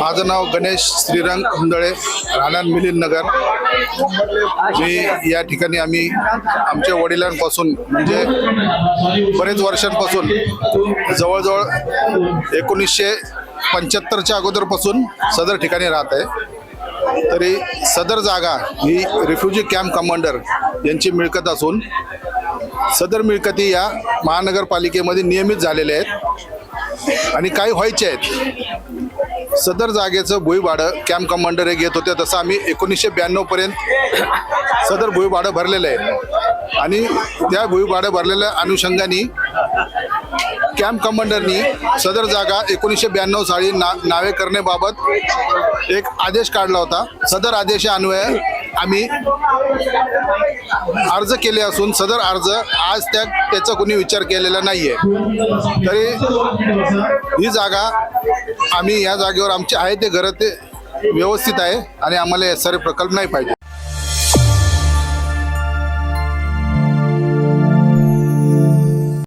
माझं नाव गणेश श्रीरंग हुंदळे, राहणार मिलिंद नगर। मी या ठिकाणी आम्ही आमच्या वडिलांपासून म्हणजे बरेच वर्षांपासून जवळजवळ 1975च्या अगोदरपासून सदर ठिकाणी राहत आहे। तरी सदर जागा ही रिफ्युजी कॅम्प कमांडर यांची मिळकत असून सदर मिळकती या महानगरपालिकेमध्ये नियमित झालेल्या आहेत आणि काही व्हायचे आहेत। सदर जागेचं भूभाडं कॅम्प कमांडर हे घेत होते, तसं आम्ही 1992 पर्यंत सदर भूभाडं भरलेलं आहे आणि त्या भूभाडं भरलेल्या अनुषंगाने कॅम्प कमांडरनी सदर जागा 1992 साली नावे करण्याबाबत एक आदेश काढला होता। सदर आदेशान्वये आम्ही अर्ज केले असून सदर अर्ज आज त्याचा कोणी विचार केलेला नाहीये। तरी ही जागा आम्ही या जागेवर आमचे आहे ते घर ते व्यवस्थित आहे आणि आम्हाला हे सारे प्रकल्प नाही पाहिजे।